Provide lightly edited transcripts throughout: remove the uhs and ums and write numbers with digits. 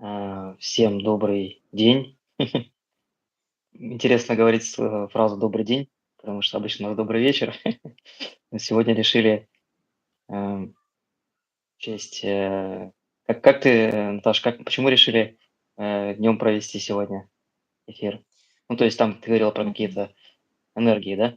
Всем добрый день. Интересно говорить фразу «добрый день», потому что обычно у нас «добрый вечер». Но сегодня решили э, в честь... как ты, Наташ, почему решили днем провести сегодня эфир? Ну, то есть там ты говорила про Мгм. какие-то энергии, да?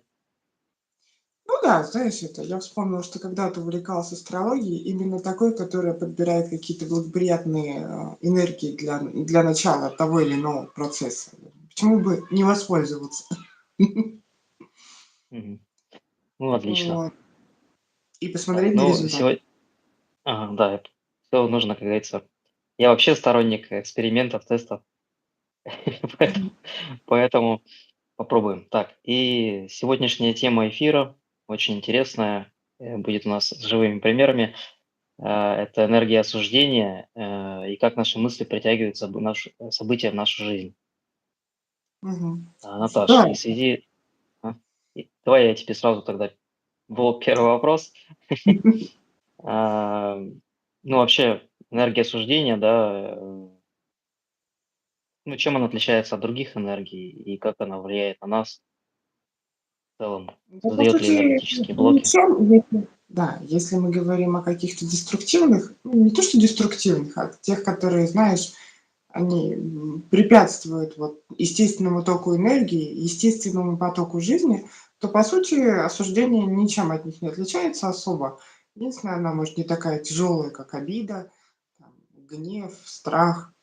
Ну да, знаешь, я вспомнила, что когда-то увлекалась астрологией, именно такой, которая подбирает какие-то благоприятные энергии для начала того или иного процесса. Почему бы не воспользоваться? Мгм. Ну, отлично. Вот. И Так, посмотреть на ну, результат. сегодня... Ага, да, все нужно, как говорится. Я вообще сторонник экспериментов, тестов, Мгм. поэтому поэтому попробуем. Так, и сегодняшняя тема эфира очень интересная, будет у нас с живыми примерами. Это энергия осуждения и как наши мысли притягивают события в нашу жизнь. Мгм. Наташ, Да, и в связи... давай я тебе сразу тогда в лоб первый вопрос. А, Ну, вообще, энергия осуждения, да, ну, чем она отличается от других энергий и как она влияет на нас в целом? да, по Создает ли сути, энергетические блоки? ничем, если мы говорим о каких-то деструктивных, ну, не то что деструктивных, а тех, которые, знаешь, они препятствуют вот естественному току энергии, естественному потоку жизни, то, по сути, осуждение ничем от них не отличается особо. Единственное, она, может, не такая тяжелая, как обида, там, гнев, страх.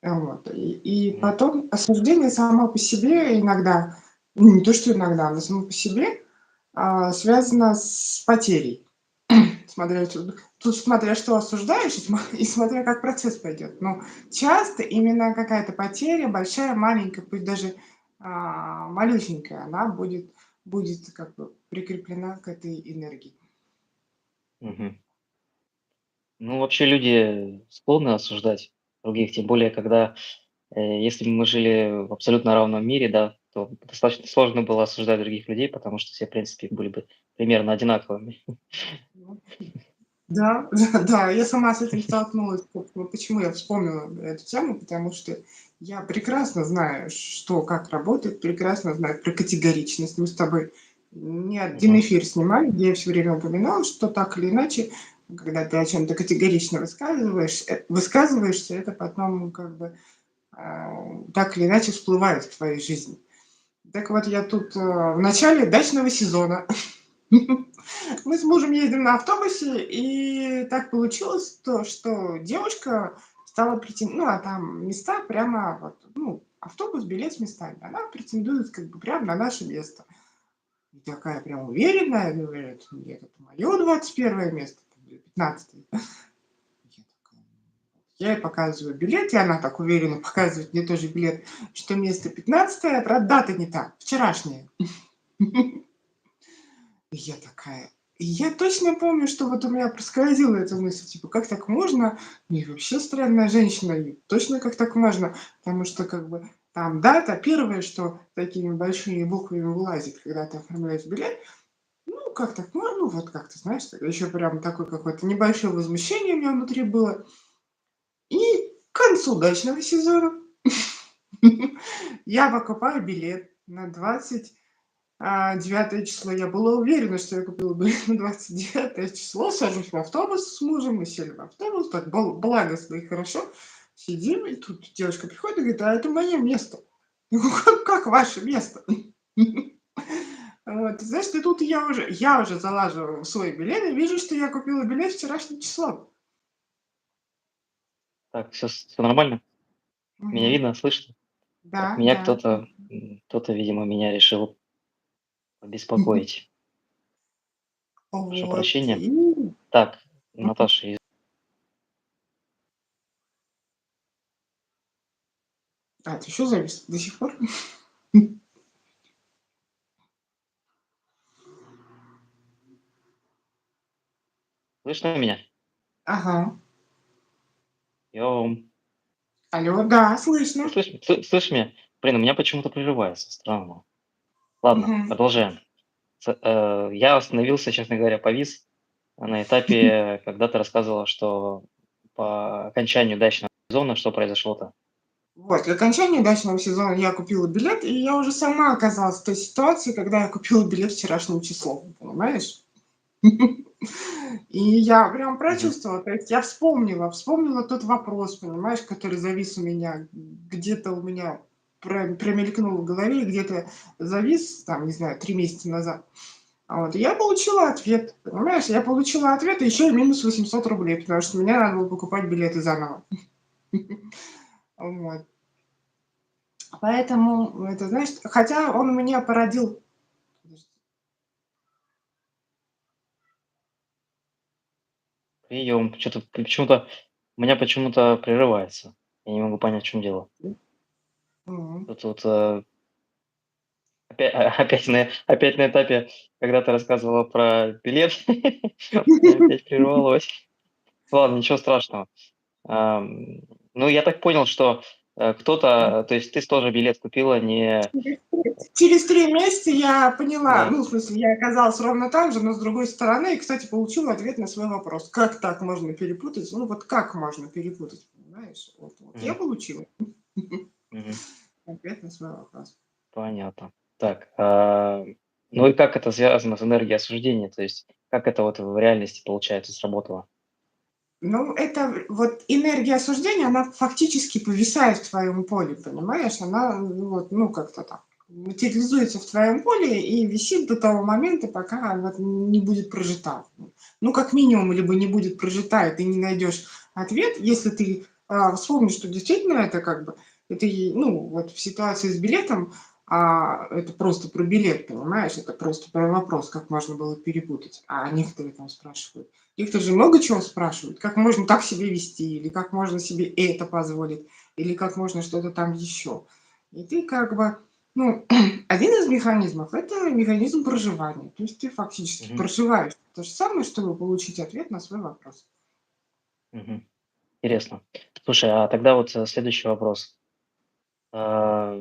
Вот. И Мгм. потом осуждение само по себе иногда, ну, не то что иногда, оно само по себе связано с потерей. Тут смотря что осуждаешь, и смотря как процесс пойдет. Но часто именно какая-то потеря, большая, маленькая, пусть даже малюсенькая, она будет как бы прикреплена к этой энергии. Мгм. Ну, вообще люди склонны осуждать других, тем более, когда, если бы мы жили в абсолютно равном мире, да, то достаточно сложно было осуждать других людей, потому что все, в принципе, были бы примерно одинаковыми. Ну да, да, я сама с этим столкнулась. Вот почему я вспомнила эту тему, потому что я прекрасно знаю, что как работает, прекрасно знаю про категоричность. Мы с тобой не один Мгм. эфир снимали, где я все время упоминала, что так или иначе, когда ты о чем-то категорично высказываешься, это потом как бы так или иначе всплывает в твоей жизни. Так вот, я тут в начале дачного сезона мы с мужем ездим на автобусе, и так получилось то, что девушка стала претен ну, а там места прямо вот, ну, автобус, билет с местами. Она претендует как бы прямо на наше место. И такая прям уверенная, говорит: "Нет, это мое 21 место там, или 15". Я такая, я ей показываю билет, и она так уверенно показывает мне тоже билет, что место 15, правда, дата не та, вчерашняя. И я такая, и я точно помню, что вот у меня проскользила эта мысль, типа, как так можно? Ну и вообще странная женщина, и точно как так можно? Потому что как бы там дата первое, что такими большими буквами вылазит, когда ты оформляешь билет. Ну, как так можно? Ну, вот как ты знаешь, еще прям такое какое-то небольшое возмущение у меня внутри было. И к концу дачного сезона я покупаю билет на 9 число. Я была уверена, что я купила билет на 29 число. Сажусь в автобус с мужем, мы сели в автобус, так благостно и хорошо. Сидим, и тут девушка приходит и говорит: "А это мое место". Я говорю: "Как ваше место?" Вот, ты знаешь, и тут я уже залаживаю в свой билет и вижу, что я купила билет вчерашнее число. Так, все нормально? Меня Мгм. видно, слышно? Да, Так, меня да. кто-то, видимо, меня решил побеспокоить. Прошу Вот. прощения. Так, Наташа, Ты еще завис до сих пор? слышно меня? Ага. Йоу. Алло, да, слышно. Слышишь меня? Блин, у меня почему-то прерывается, странно. Ладно, Мгм. продолжаем. Я остановился, честно говоря, повис на этапе, когда ты рассказывала, что по окончанию дачного сезона что произошло-то? Вот, к окончанию дачного сезона я купила билет, и я уже сама оказалась в той ситуации, когда я купила билет вчерашним числом, понимаешь? И я прям Мгм. прочувствовала, то есть я вспомнила тот вопрос, понимаешь, который завис у меня, где-то у меня промелькнул в голове, где-то завис, там, не знаю, 3 месяца назад. Вот, и я получила ответ, понимаешь? Я получила ответ, и еще и минус 800 рублей, потому что мне надо было покупать билеты заново. Вот. Поэтому, это, знаешь, хотя он у меня породил. Прием. Что-то почему-то у меня почему-то прерывается. Я не могу понять, в чем дело. Мгм. Тут опять на этапе, когда ты рассказывала про билет, у меня опять прервалось. Ладно, ничего страшного. Ам, ну, я так понял, что, кто-то, то есть ты тоже билет купила не Через 3 месяца я поняла, да. ну, в смысле, я оказалась ровно там же, но с другой стороны. И, кстати, получила ответ на свой вопрос: как так можно перепутать? Ну, вот как можно перепутать, понимаешь? Вот я Мгм, получила мгм. ответ на свой вопрос. Понятно. Так, ну и как это связано с энергией осуждения? То есть как это вот в реальности, получается, сработало? Ну, это вот энергия осуждения, она фактически повисает в твоем поле, понимаешь? Она, вот, ну, как-то так материализуется в твоем поле и висит до того момента, пока вот не будет прожита. Ну, как минимум, либо не будет прожита, и ты не найдешь ответ, если ты вспомнишь, что действительно это как бы, это, ну, вот в ситуации с билетом, это просто про билет, понимаешь? Это просто про вопрос, как можно было перепутать. А некоторые там спрашивают. Их-то же много чего спрашивают. Как можно так себя вести, или как можно себе это позволить, или как можно что-то там еще. И ты как бы, ну, один из механизмов – это механизм проживания. То есть ты фактически Мгм, проживаешь то же самое, чтобы получить ответ на свой вопрос. мгм. Интересно. Слушай, а тогда вот, следующий вопрос. А,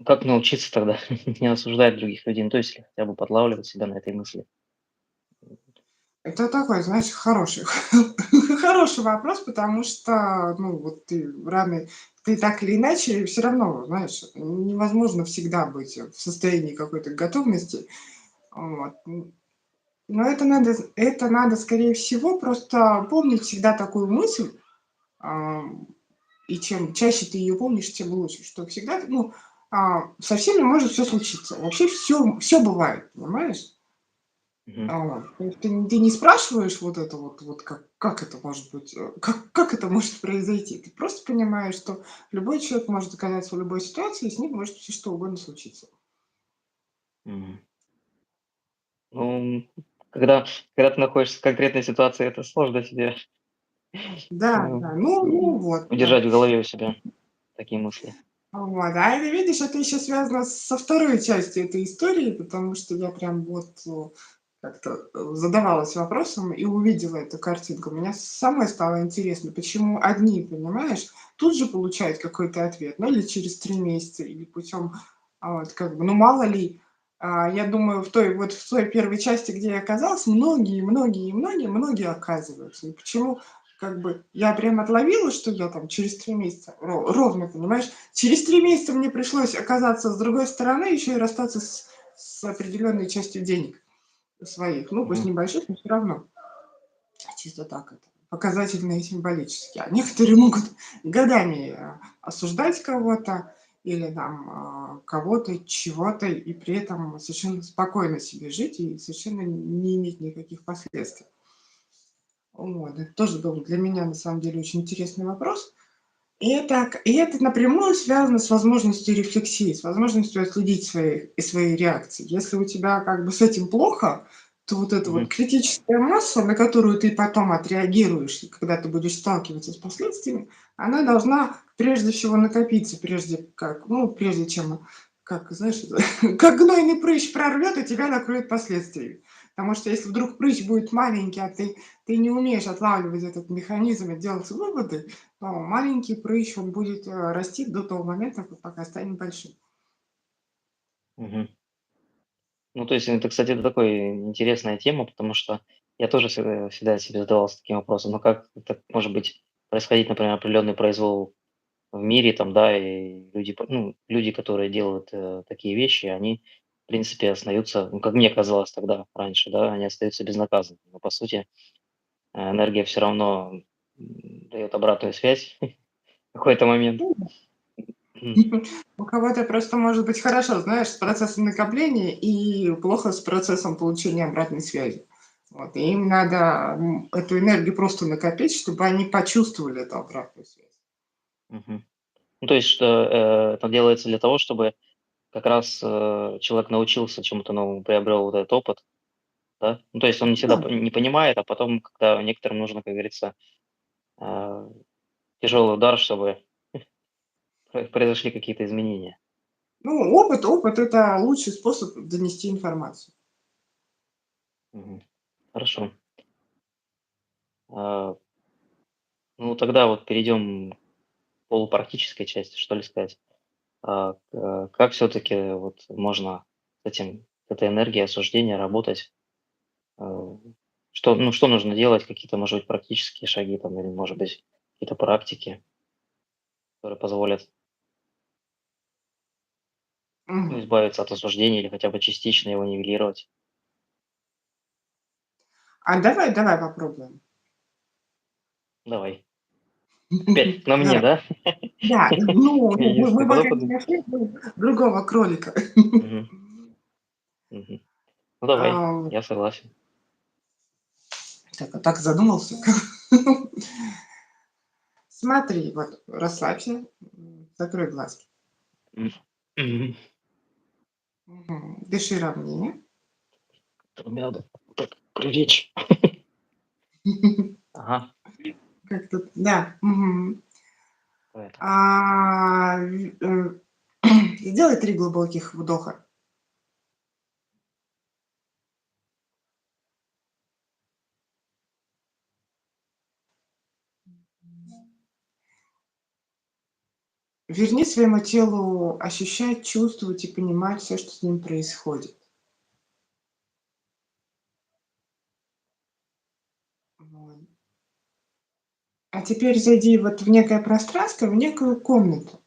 как научиться тогда не осуждать других людей? Ну, то есть или хотя бы подлавливать себя на этой мысли? Это такой, знаешь, хороший, хороший вопрос, потому что, ну, вот ты так или иначе все равно, знаешь, невозможно всегда быть в состоянии какой-то готовности. Вот. Но это надо, скорее всего, просто помнить всегда такую мысль, ам, и чем чаще ты ее помнишь, тем лучше, что всегда, ну, со всеми может все случиться. Вообще все бывает, понимаешь? Мгм, То есть ты не спрашиваешь вот это вот как это может быть, как это может произойти. Ты просто понимаешь, что любой человек может оказаться в любой ситуации, и с ним может все что угодно случиться. мгм. Ну, когда ты находишься в конкретной ситуации, это сложно себе, Да, э, да, ну вот, да. удержать в голове у себя такие мысли. Вот, а это, видишь, это еще связано со второй частью этой истории, потому что я прям вот как-то задавалась вопросом и увидела эту картинку. Мне самое стало интересно, почему одни, понимаешь, тут же получают какой-то ответ, ну или через 3 месяца, или путем, вот, как бы, ну мало ли, я думаю, в той первой части, где я оказалась, многие оказываются. И почему как бы я прям отловила, что я там через 3 месяца, ровно, понимаешь, через 3 месяца мне пришлось оказаться с другой стороны, еще и расстаться с определенной частью денег своих. Ну, пусть Мгм, небольших, но все равно. Чисто так это показательно и символически. А некоторые могут годами осуждать кого-то или там кого-то, чего-то, и при этом совершенно спокойно себе жить и совершенно не иметь никаких последствий. Вот. Это тоже был для меня на самом деле очень интересный вопрос. И это напрямую связано с возможностью рефлексии, с возможностью отследить свои реакции. Если у тебя как бы с этим плохо, то вот эта вот мгм, критическая масса, на которую ты потом отреагируешь, и когда ты будешь сталкиваться с последствиями, она должна прежде всего накопиться, прежде чем, как, знаешь, как гнойный прыщ прорвет, и тебя накроет последствиями. Потому что если вдруг прыщ будет маленький, а ты не умеешь отлавливать этот механизм и делать выводы, маленький прыщ, он будет, расти до того момента, пока станет большим. мгм. Ну, то есть это, кстати, это такой интересная тема, потому что я тоже всегда себе задавался таким вопросом, ну как это может быть происходить, например, определенный произвол в мире, там, да, и люди, ну, люди, которые делают такие вещи, они, в принципе, остаются, ну, как мне казалось тогда, раньше, да, они остаются безнаказанными. Но, по сути, энергия все равно дает обратную связь в какой-то момент. Мгм. У кого-то просто может быть хорошо, знаешь, с процессом накопления и плохо с процессом получения обратной связи. Вот, и им надо, эту энергию просто накопить, чтобы они почувствовали эту обратную связь. Мгм. Ну, то есть, что это делается для того, чтобы как раз человек научился чему-то новому, приобрел вот этот опыт, да? Ну, то есть он не всегда Ну не понимает, а потом, когда некоторым нужно, как говорится, тяжелый удар, чтобы произошли какие-то изменения. ну, опыт — это лучший способ донести информацию. Мгм. Хорошо. А, ну, тогда вот перейдем к полупрактической части, что ли, сказать. Как все-таки вот можно с этим, с этой энергией осуждения работать? А, что, ну, что нужно делать? Какие-то, может быть, практические шаги там, или, может быть, какие-то практики, которые позволят, ну, Мгм. избавиться от осуждения или хотя бы частично его нивелировать? А давай попробуем. Давай. Опять на мне, Давай. да? Да, ну, Я мы единственный пока не подопытный. нашли другого кролика. Мгм, мгм. Ну, давай, А, я согласен. так, а так задумался. Смотри, вот расслабься, закрой глазки. М, мгм. Дыши ровнее. Мне надо так прилечь. Ага. Как тут, да. Это. А, сделай 3 глубоких вдоха. Верни своему телу ощущать, чувствовать и понимать все, что с ним происходит. Вот. А теперь зайди вот в некое пространство, в некую комнату,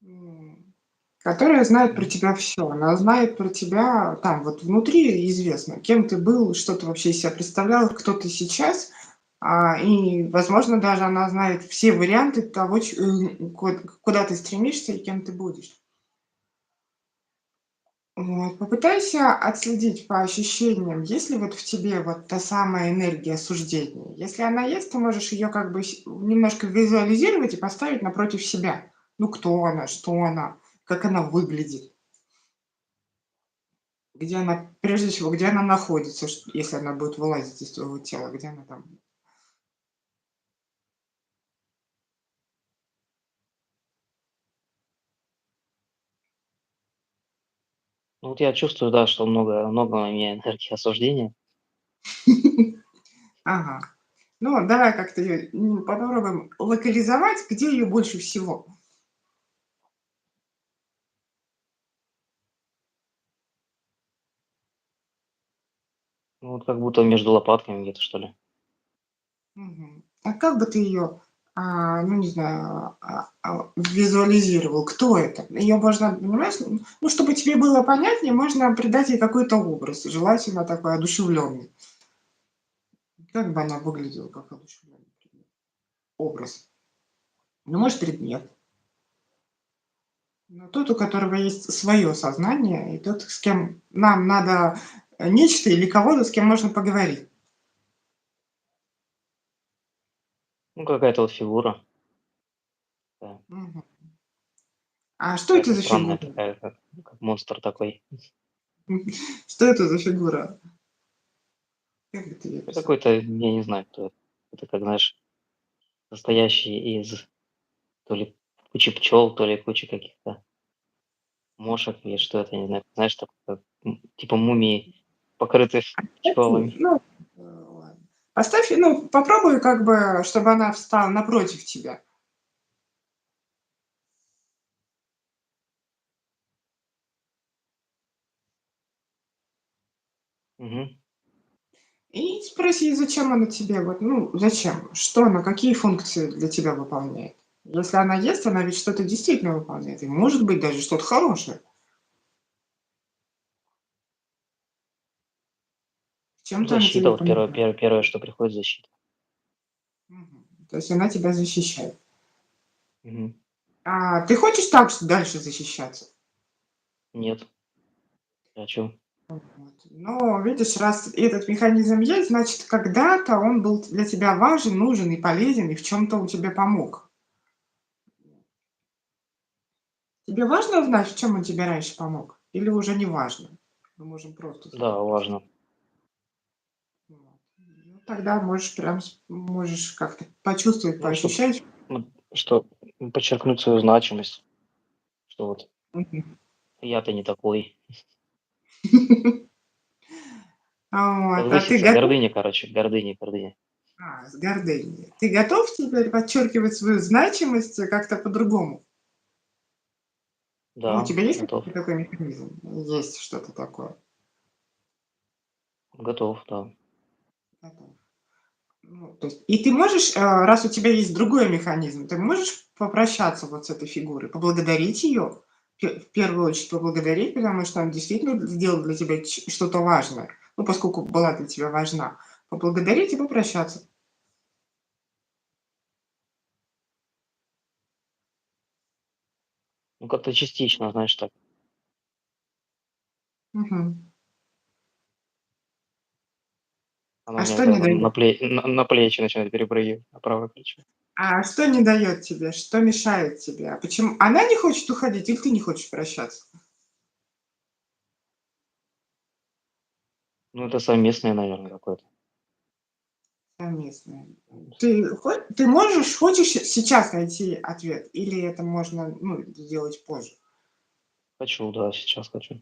м, которая знает про Мгм. тебя все. Она знает про тебя там вот внутри известно, кем ты был, что ты вообще из себя представлял, кто ты сейчас. И, возможно, даже она знает все варианты того, куда ты стремишься и кем ты будешь. Вот. Попытайся отследить по ощущениям, есть ли вот в тебе вот та самая энергия осуждения. Если она есть, ты можешь ее как бы немножко визуализировать и поставить напротив себя. Ну, кто она, что она, как она выглядит, где она, прежде всего, где она находится, если она будет вылазить из твоего тела, где она там. Ну, вот я чувствую, да, что много у меня энергии осуждения. Ага. Ну, давай как-то ее попробуем локализовать, где ее больше всего. Ну, вот как будто между лопатками где-то, что ли. Мгм. А как бы ты ее, ну, не знаю, визуализировал? Кто это? Ее можно, понимаешь, ну, чтобы тебе было понятнее, можно придать ей какой-то образ, желательно такой одушевленный. Как бы она выглядела, как одушевленный образ? Ну, может, предмет. Но тот, у которого есть свое сознание, и тот, с кем нам надо нечто или кого-то, с кем можно поговорить. Ну, какая-то вот фигура. Да. Мгм. А что это Какая-то за странная фигура? такая, как монстр такой. Что это за фигура? Как бы ты ее Ну, описал? какой-то, я не знаю, кто это. Это, как знаешь, состоящий из то ли кучи пчел, то ли кучи каких-то мошек или что это, я не знаю. Знаешь, такой, как, типа мумии, покрытых Кстати, пчелами. ну, ладно. Поставь, ну, попробуй как бы, чтобы она встала напротив тебя. Мгм. И спроси, зачем она тебе, вот, ну, зачем? Что она, какие функции для тебя выполняет? Если она есть, она ведь что-то действительно выполняет, и может быть даже что-то хорошее. Чем-то она Защита, тебе вот первое, помогает. первое, первое, что приходит, защита. Мгм. То есть она тебя защищает. Мгм. А ты хочешь так же дальше защищаться? Нет, а чё? Вот. Но видишь, раз этот механизм есть, значит, когда-то он был для тебя важен, нужен и полезен, и в чем-то он тебе помог. Тебе важно узнать, в чем он тебе раньше помог? Или уже не важно? Мы можем просто с Да, тобой поговорить. важно. Вот. Ну, тогда можешь прям можешь как-то почувствовать, Ну, чтобы поощущать. что подчеркнуть свою значимость, что вот Мгм. я-то не такой. Вот. А ты Возвыситься, готов? гордыня, короче, гордыня, гордыня. С гордыней. Ты готов теперь подчеркивать свою значимость как-то по-другому? Ну, у Да, тебя есть готов. какой-то такой механизм? Есть что-то такое. Готов, да. Готов. Ну, то есть, и ты можешь, раз у тебя есть другой механизм, ты можешь попрощаться вот с этой фигурой, поблагодарить ее, в первую очередь поблагодарить, потому что она действительно сделала для тебя что-то важное, ну, поскольку была для тебя важна. Поблагодарить и попрощаться. Ну, как-то частично, знаешь, так. Мгм. Она А у меня что не тогда дает? на плечи начинает перепрыгивать, на правое плечо. А что не дает тебе? Что мешает тебе? А почему? Она не хочет уходить или ты не хочешь прощаться? Ну, это совместное, наверное, какое-то. Совместное. Ты можешь, хочешь сейчас найти ответ, или это можно, ну, сделать позже? Хочу, да, сейчас хочу.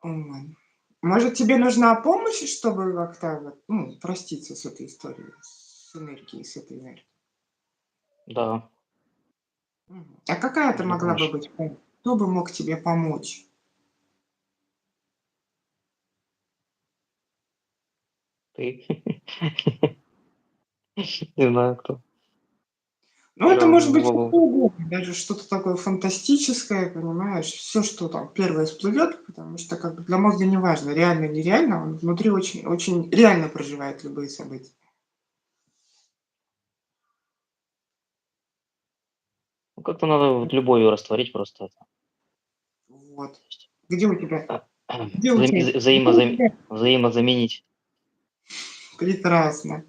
Ой. Может, тебе нужна помощь, чтобы как-то вот, ну, проститься с этой историей, с энергией, с этой энергией? Да, А какая это нужна могла бы помощь. быть помощь? Кто бы мог тебе помочь? Ты? Не знаю, кто. Ну, это Сразу может в быть что голову. угодно, даже что-то такое фантастическое, понимаешь? Все, что там первое всплывет, потому что как бы для мозга не важно, реально, нереально, он внутри очень, очень реально проживает любые события. Ну, как-то надо вот любовью растворить просто это. Вот. То есть, Где у тебя? а, Где у тебя? Где у взаимозам тебя? взаимозаменить. Прекрасно.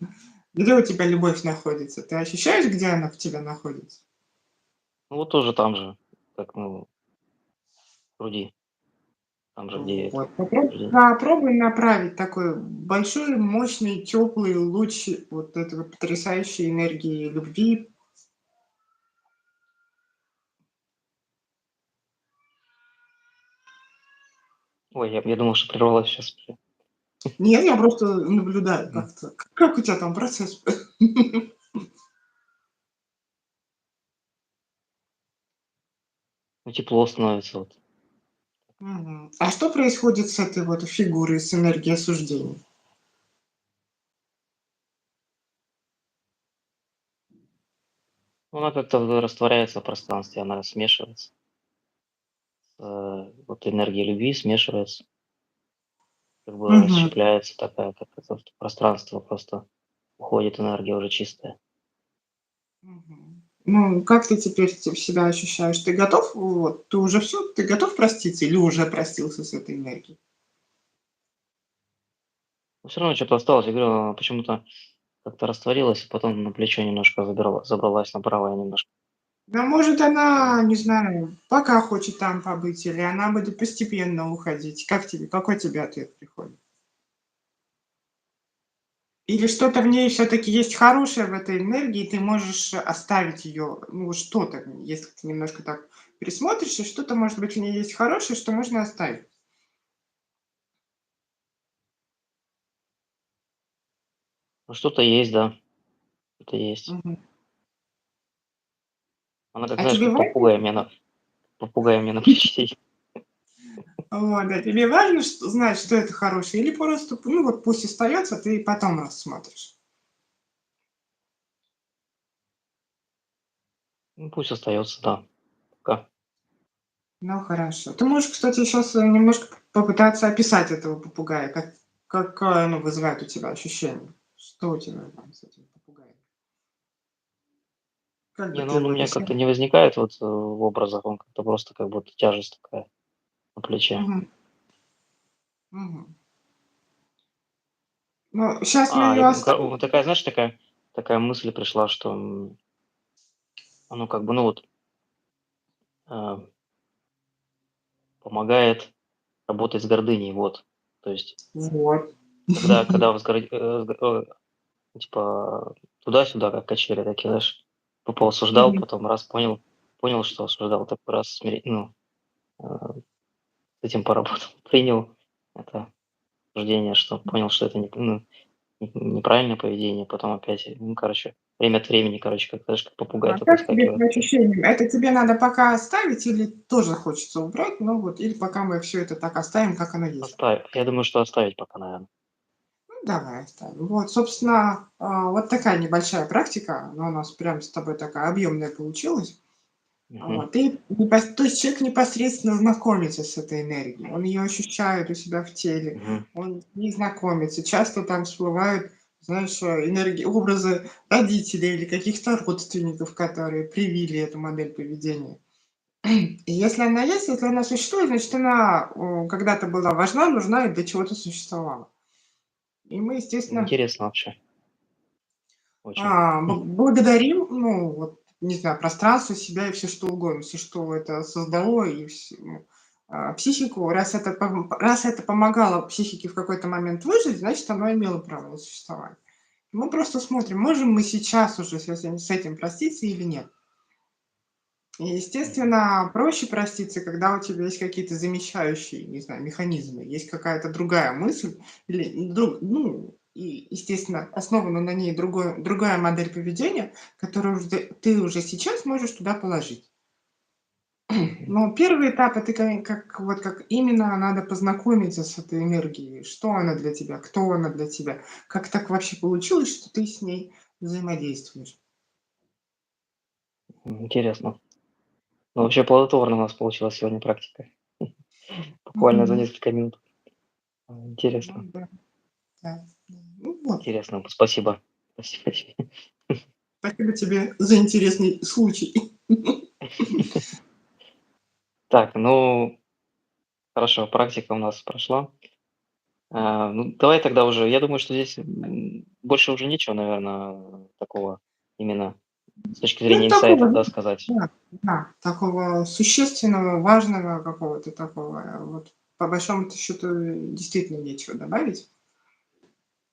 Где у тебя любовь находится? Ты ощущаешь, где она в тебе находится? Ну, вот тоже там же, как, ну, в груди, там же, где это, Вот. Попробуй направить такой большой, мощный, теплый луч вот этого потрясающей энергии любви. Ой, я думал, что прервалась сейчас. Нет, я просто наблюдаю как-то. Как у тебя там процесс? Ну, тепло становится вот. Мгм. А что происходит с этой вот фигурой, с энергией осуждения? Ну, она как-то растворяется в пространстве, она смешивается. Вот энергия любви смешивается, как бы Мгм. расщепляется такая, как это вот пространство просто уходит энергия уже чистая. Мгм. Ну, как ты теперь себя ощущаешь? Ты готов, вот, ты уже все, ты готов проститься или уже простился с этой энергией? Но все равно что-то осталось. Я говорю, она почему-то как-то растворилась, и потом на плечо немножко забралась направо немножко. Да, может, она, не знаю, пока хочет там побыть, или она будет постепенно уходить. Как тебе, какой тебе ответ приходит? Или что-то в ней все-таки есть хорошее в этой энергии, и ты можешь оставить ее, ну, что-то, если ты немножко так присмотришься, что-то, может быть, в ней есть хорошее, что можно оставить. Ну, что-то есть, да, что-то есть. Мгм. Она, как А знаешь, тебе как важно? попугай мне на плече сидит. Вот, да, тебе важно знать, что это хорошее, или просто, ну вот пусть остается, ты потом рассмотришь. Ну, пусть остается, да, пока. Ну, хорошо. Ты можешь, кстати, сейчас немножко попытаться описать этого попугая. Какое оно вызывает у тебя ощущение? Что у тебя там с этим попугаем? Как бы Не, ты ну он у его меня описал? как-то не возникает вот в образах, он как-то просто как будто тяжесть такая на плече. Мгм, мгм. Ну, сейчас мы А, ее вот оставим. такая, знаешь, такая мысль пришла, что оно как бы, ну вот, а, помогает работать с гордыней, вот. То есть, Вот. когда типа туда-сюда, как качели такие, знаешь, поосуждал, Мгм. потом раз понял, что осуждал, так раз ну, с этим поработал, принял это суждение, что понял, что это неправильное поведение, потом опять, ну, короче, время от времени, короче, как, знаешь, как попугай А такой как тебе вскакивает. по ощущениям? Это тебе надо пока оставить или тоже хочется убрать? Ну вот, или пока мы все это так оставим, как оно есть? Я думаю, что оставить пока, наверное. Ну, давай оставим. Вот, собственно, вот такая небольшая практика, но у нас прям с тобой такая объемная получилась. Мгм. Вот, и то есть человек непосредственно знакомится с этой энергией, он ее ощущает у себя в теле, Мгм. он не знакомится. Часто там всплывают, знаешь, энергии, образы родителей или каких-то родственников, которые привили эту модель поведения. И если она есть, если она существует, значит, она когда-то была важна, нужна и для чего-то существовала. И мы, естественно, Интересно вообще, очень. благодарим, ну, вот, не знаю, пространство, себя и все что угодно, все что это создало, и психику. Раз это помогало психике в какой-то момент выжить, значит, оно имело право на существование. Мы просто смотрим, можем мы сейчас уже с этим проститься или нет. И, Мгм. естественно, проще проститься, когда у тебя есть какие-то замещающие, не знаю, механизмы, есть какая-то другая мысль, или, ну, и, естественно, основана на ней другая модель поведения, которую ты уже сейчас можешь туда положить. Мгм. Но первый этап это вот как именно надо познакомиться с этой энергией, что она для тебя, кто она для тебя, как так вообще получилось, что ты с ней взаимодействуешь. Интересно. Ну, вообще плодотворно у нас получилась сегодня практика. Буквально за Мгм. несколько минут. Ну Интересно. да, да. Ну вот. Интересно. Спасибо. Спасибо тебе. Спасибо тебе за интересный случай. Так, ну, хорошо, практика у нас прошла. Ну, давай тогда уже. Я думаю, что здесь больше уже нечего, наверное, такого именно с точки Ну, зрения такого, инсайтов, да, сказать. да, да, такого существенного, важного какого-то такого. Вот по большому-то счету действительно нечего добавить.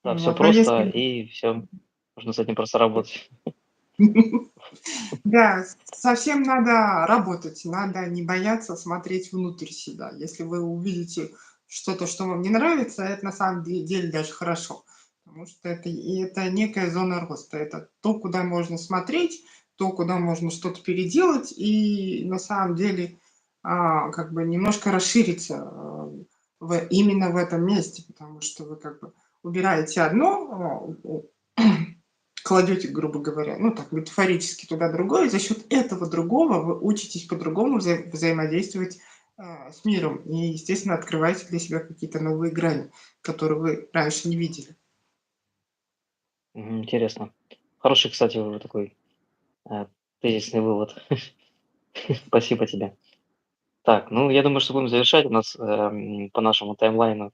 Да, все Вот, но просто, если и все. Можно с этим просто работать. да, совсем надо работать, надо не бояться смотреть внутрь себя. Если вы увидите что-то, что вам не нравится, это на самом деле даже хорошо, потому что это некая зона роста. Это то, куда можно смотреть, то, куда можно что-то переделать и на самом деле, как бы немножко расшириться, именно в этом месте, потому что вы как бы убираете одно, кладете, грубо говоря, ну так метафорически туда другое, за счет этого другого вы учитесь по-другому взаимодействовать с миром и, естественно, открываете для себя какие-то новые грани, которые вы раньше не видели. Интересно. Хороший, кстати, уже такой э, тезисный вывод. Спасибо тебе. Так, ну, я думаю, что будем завершать. У нас по нашему таймлайну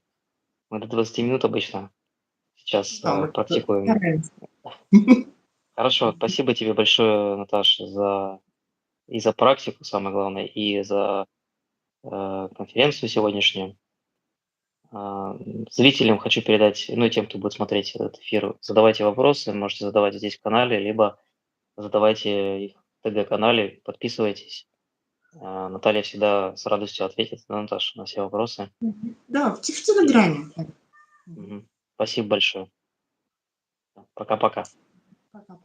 мы до 20 минут обычно сейчас Да, мы практикуем. стараемся. Хорошо, спасибо тебе большое, Наташа, и за практику, самое главное, и за конференцию сегодняшнюю. Зрителям хочу передать, ну и тем, кто будет смотреть этот эфир, задавайте вопросы, можете задавать здесь в канале, либо задавайте их в ТГ-канале, подписывайтесь. Наталья всегда с радостью ответит, да, Наташа, на все вопросы. Да, в И Телеграме. спасибо большое. Пока-пока. Пока.